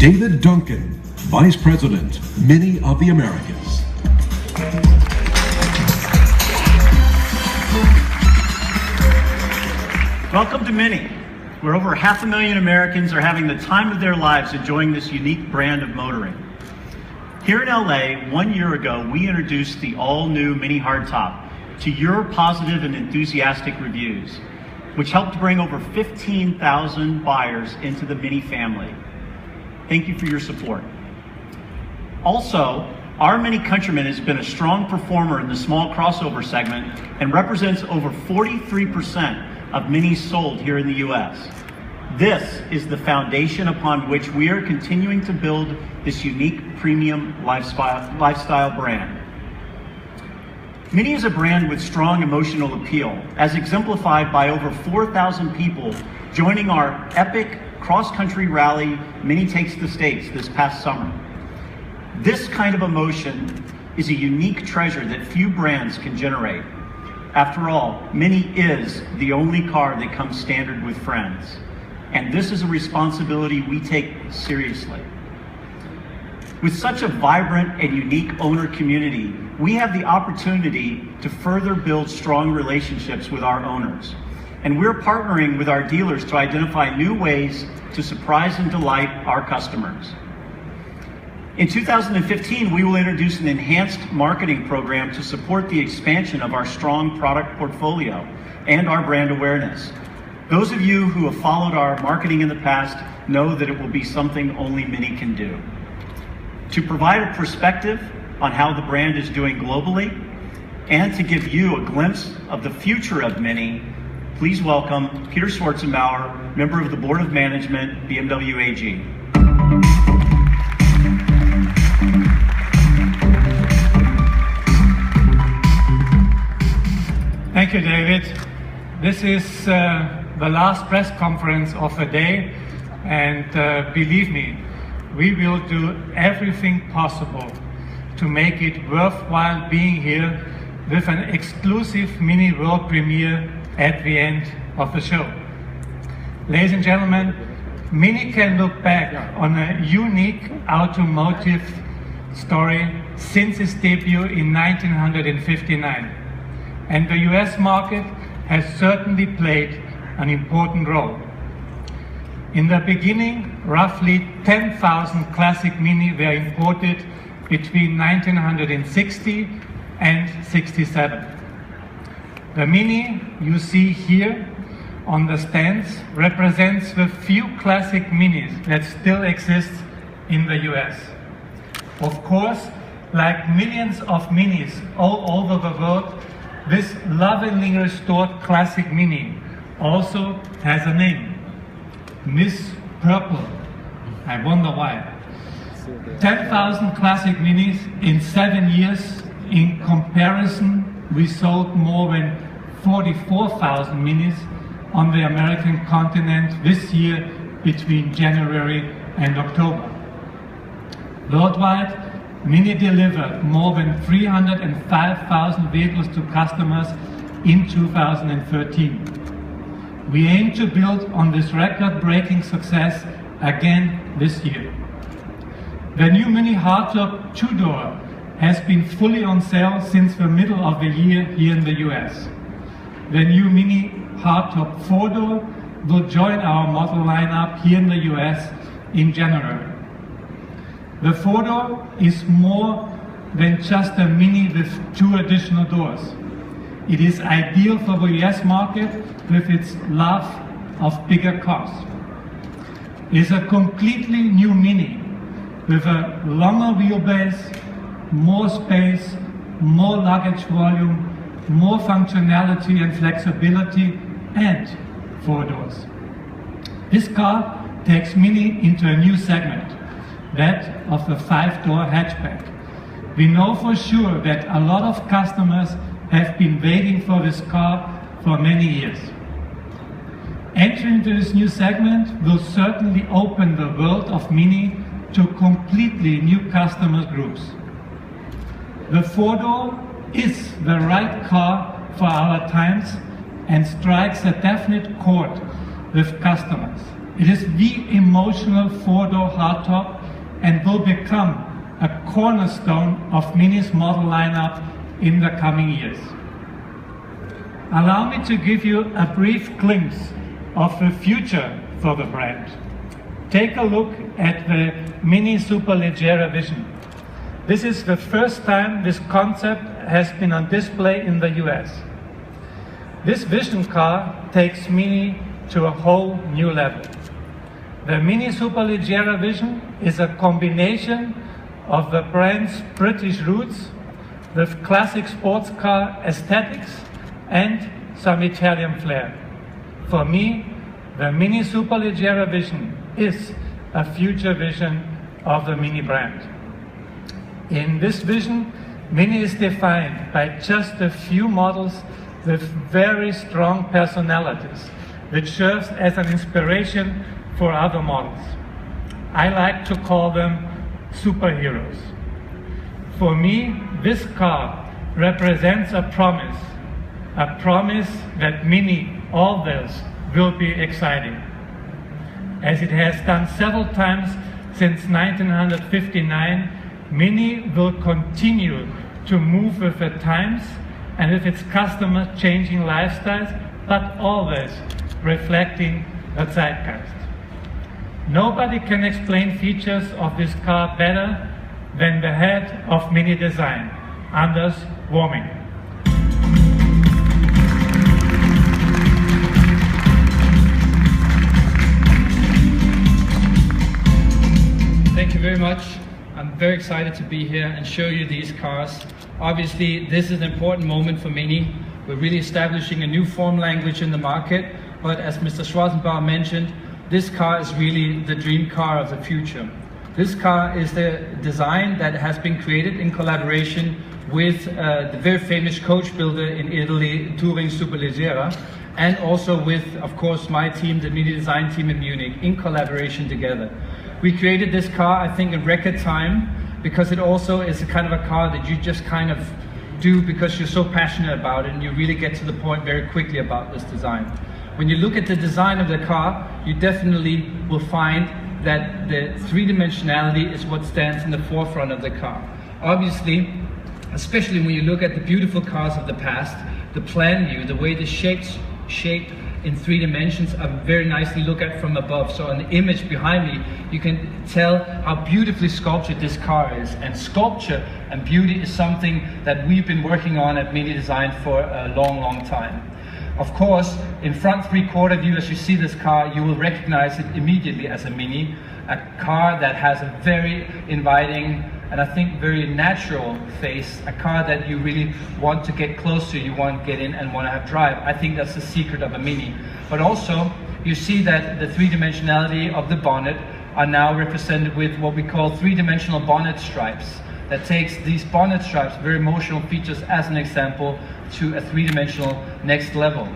David Duncan, Vice President, Mini of the Americas. Welcome to Mini, where over 500,000 Americans are having the time of their lives enjoying this unique brand of motoring. Here in LA, 1 year ago, we introduced the all-new Mini Hardtop to your positive and enthusiastic reviews, which helped bring over 15,000 buyers into the Mini family. Thank you for your support. Also, our Mini Countryman has been a strong performer in the small crossover segment and represents over 43% of Minis sold here in the US. This is the foundation upon which we are continuing to build this unique premium lifestyle brand. Mini is a brand with strong emotional appeal, as exemplified by over 4,000 people joining our epic cross-country rally, Mini Takes the States, this past summer. This kind of emotion is a unique treasure that few brands can generate. After all, Mini is the only car that comes standard with friends. And this is a responsibility we take seriously. With such a vibrant and unique owner community, we have the opportunity to further build strong relationships with our owners. And we're partnering with our dealers to identify new ways to surprise and delight our customers. In 2015, we will introduce an enhanced marketing program to support the expansion of our strong product portfolio and our brand awareness. Those of you who have followed our marketing in the past know that it will be something only Mini can do. To provide a perspective on how the brand is doing globally and to give you a glimpse of the future of Mini, please welcome Peter Schwarzenbauer, member of the Board of Management, BMW AG. Thank you, David. This is the last press conference of the day, and believe me, we will do everything possible to make it worthwhile being here with an exclusive Mini world premiere at the end of the show. Ladies and gentlemen, Mini can look back on a unique automotive story since its debut in 1959. And the US market has certainly played an important role. In the beginning, roughly 10,000 classic Mini were imported between 1960 and 67. The Mini you see here on the stands represents the few classic Minis that still exist in the US. Of course, like millions of Minis all over the world, this lovingly restored classic Mini also has a name, Miss Purple. I wonder why. 10,000 classic Minis in 7 years. In comparison, we sold more than 44,000 Minis on the American continent this year between January and October. Worldwide, Mini delivered more than 305,000 vehicles to customers in 2013. We aim to build on this record-breaking success again this year. The new Mini Hardtop 2-door has been fully on sale since the middle of the year here in the US. The new Mini Hardtop 4-door will join our model lineup here in the US in January. The 4-door is more than just a Mini with 2 additional doors. It is ideal for the US market with its love of bigger cars. It is a completely new Mini with a longer wheelbase, more space, more luggage volume, more functionality and flexibility, and 4 doors. This car takes Mini into a new segment, that of the 5-door hatchback. We know for sure that a lot of customers have been waiting for this car for many years. Entering into this new segment will certainly open the world of Mini to completely new customer groups. The 4-door is the right car for our times and strikes a definite chord with customers. It is the emotional four-door hardtop and will become a cornerstone of Mini's model lineup in the coming years. Allow me to give you a brief glimpse of the future for the brand. Take a look at the Mini Superleggera Vision. This is the first time this concept has been on display in the US. This Vision car takes Mini to a whole new level. The Mini Superleggera Vision is a combination of the brand's British roots with classic sports car aesthetics and some Italian flair. For me, the Mini Superleggera Vision is a future vision of the Mini brand. In this vision, Mini is defined by just a few models with very strong personalities, which serves as an inspiration for other models. I like to call them superheroes. For me, this car represents a promise that Mini always will be exciting. As it has done several times since 1959, Mini will continue to move with the times and with its customers' changing lifestyles, but always reflecting the zeitgeist. Nobody can explain features of this car better than the head of Mini Design, Anders Warming. Thank you very much. I'm very excited to be here and show you these cars. Obviously, this is an important moment for Mini. We're really establishing a new form language in the market, but as Mr. Schwarzenbauer mentioned, this car is really the dream car of the future. This car is the design that has been created in collaboration with the very famous coach builder in Italy, Touring Superleggera, and also with, of course, my team, the Mini Design team in Munich, in collaboration together. We created this car, I think, in record time, because it also is a kind of a car that you just kind of do because you're so passionate about it and you really get to the point very quickly about this design. When you look at the design of the car, you definitely will find that the three-dimensionality is what stands in the forefront of the car. Obviously, especially when you look at the beautiful cars of the past, the plan view, the way the shapes shape in 3 dimensions are very nicely looked at from above. So on the image behind me, you can tell how beautifully sculptured this car is. And sculpture and beauty is something that we've been working on at Mini Design for a long, long time. Of course, in front 3/4 view, as you see this car, you will recognize it immediately as a Mini, a car that has a very inviting and I think very natural face, a car that you really want to get close to, you want to get in and want to have drive. I think that's the secret of a Mini. But also, you see that the 3-dimensionality of the bonnet are now represented with what we call 3-dimensional bonnet stripes. That takes these bonnet stripes, very emotional features, as an example, to a 3-dimensional next level.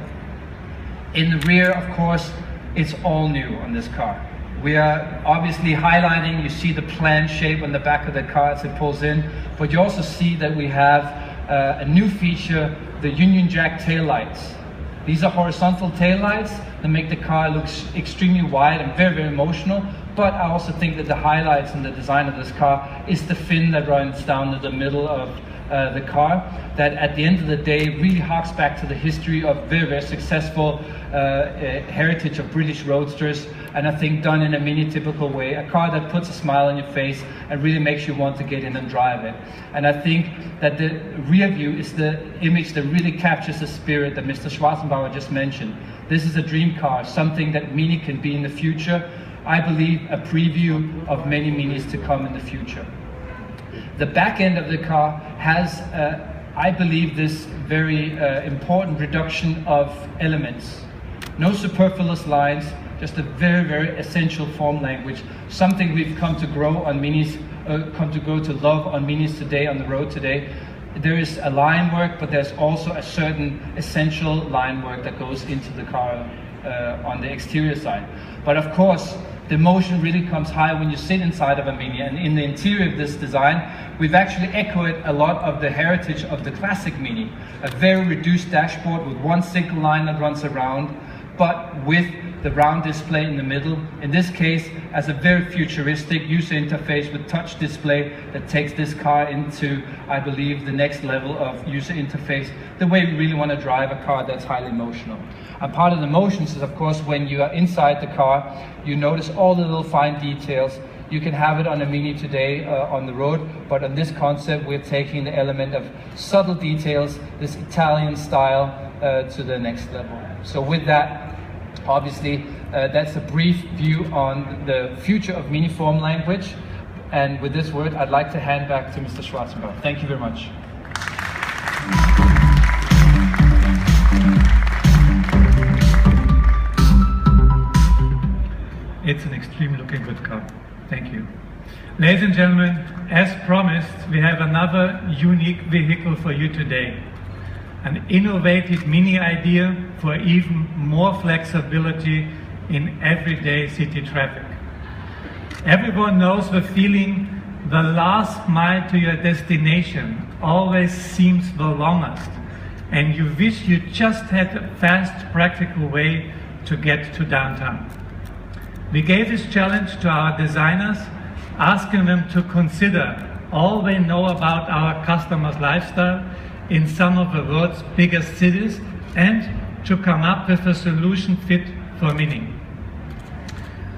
In the rear, of course, it's all new on this car. We are obviously highlighting, you see the plan shape on the back of the car as it pulls in, but you also see that we have a new feature, the Union Jack tail lights. These are horizontal tail lights that make the car look extremely wide and very, very emotional. But I also think that the highlights in the design of this car is the fin that runs down to the middle of the car, that at the end of the day really harks back to the history of very, very successful heritage of British roadsters, and I think done in a Mini typical way, a car that puts a smile on your face and really makes you want to get in and drive it. And I think that the rear view is the image that really captures the spirit that Mr. Schwarzenbauer just mentioned. This is a dream car, something that Mini can be in the future. I believe a preview of many Minis to come in the future. The back end of the car has, I believe, this very important reduction of elements. No superfluous lines, just a very, very essential form language, something we've come to grow on Minis, come to grow to love on Minis today, on the road today. There is a line work, but there's also a certain essential line work that goes into the car on the exterior side. But of course, the emotion really comes high when you sit inside of a Mini, and in the interior of this design, we've actually echoed a lot of the heritage of the classic Mini. A very reduced dashboard with one single line that runs around, but with the round display in the middle, in this case as a very futuristic user interface with touch display that takes this car into, I believe, the next level of user interface, the way we really want to drive a car that's highly emotional. And part of the motions is, of course, when you are inside the car, you notice all the little fine details. You can have it on a Mini today on the road, but on this concept we're taking the element of subtle details, this Italian style, to the next level. So with that, obviously, that's a brief view on the future of Mini form language. And with this word, I'd like to hand back to Mr. Schwarzenberg. Thank you very much. It's an extremely looking good car. Thank you. Ladies and gentlemen, as promised, we have another unique vehicle for you today. An innovative Mini idea for even more flexibility in everyday city traffic. Everyone knows the feeling the last mile to your destination always seems the longest, and you wish you just had a fast, practical way to get to downtown. We gave this challenge to our designers, asking them to consider all they know about our customers' lifestyle in some of the world's biggest cities and to come up with a solution fit for Mini.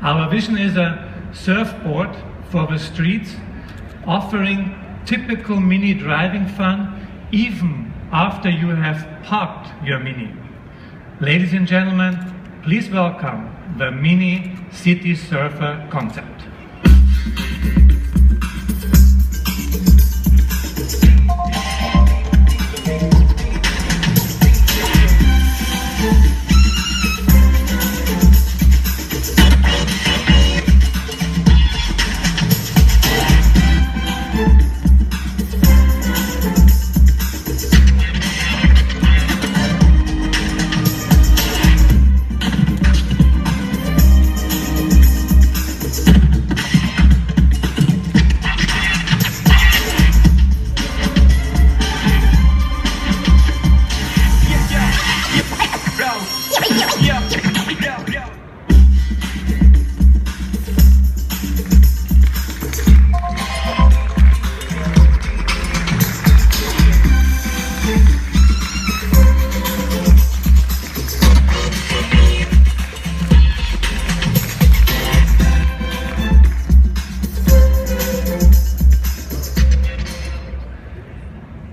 Our vision is a surfboard for the streets, offering typical Mini driving fun even after you have parked your Mini. Ladies and gentlemen, please welcome the Mini Citysurfer concept.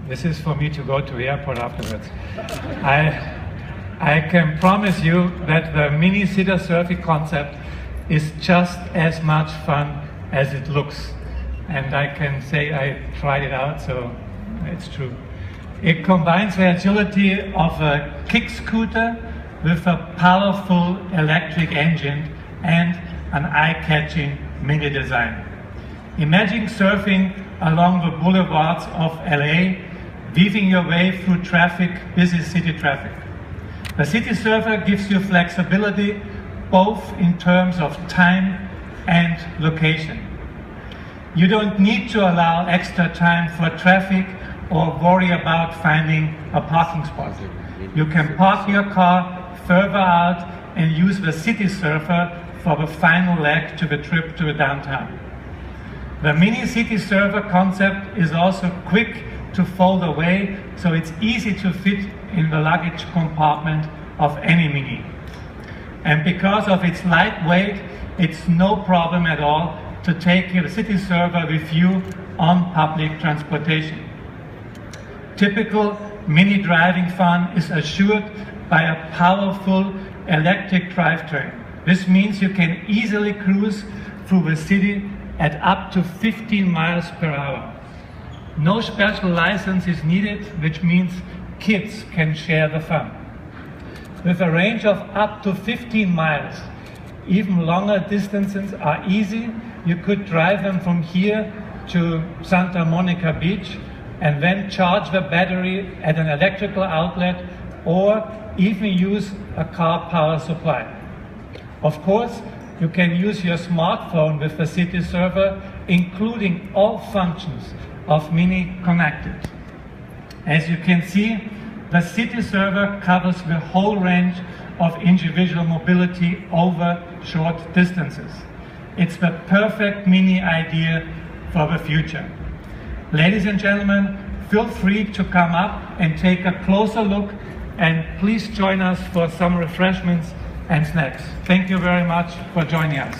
This is for me to go to the airport afterwards. I can promise you that the Mini Citysurfer concept is just as much fun as it looks. And I can say I tried it out, so it's true. It combines the agility of a kick scooter with a powerful electric engine and an eye-catching Mini design. Imagine surfing along the boulevards of LA, weaving your way through busy city traffic. The Citysurfer gives you flexibility both in terms of time and location. You don't need to allow extra time for traffic or worry about finding a parking spot. You can park your car further out and use the Citysurfer for the final leg to the trip to the downtown. The Mini Citysurfer concept is also quick to fold away, so it's easy to fit in the luggage compartment of any Mini. And because of its light weight, it's no problem at all to take your Citysurfer with you on public transportation. Typical Mini driving fun is assured by a powerful electric drivetrain. This means you can easily cruise through the city at up to 15 miles per hour. No special license is needed, which means kids can share the fun. With a range of up to 15 miles, even longer distances are easy. You could drive them from here to Santa Monica Beach and then charge the battery at an electrical outlet or even use a car power supply. Of course, you can use your smartphone with the Citysurfer, including all functions of Mini connected. As you can see, the Citysurfer covers the whole range of individual mobility over short distances. It's the perfect Mini idea for the future. Ladies and gentlemen, feel free to come up and take a closer look, and please join us for some refreshments and snacks. Thank you very much for joining us.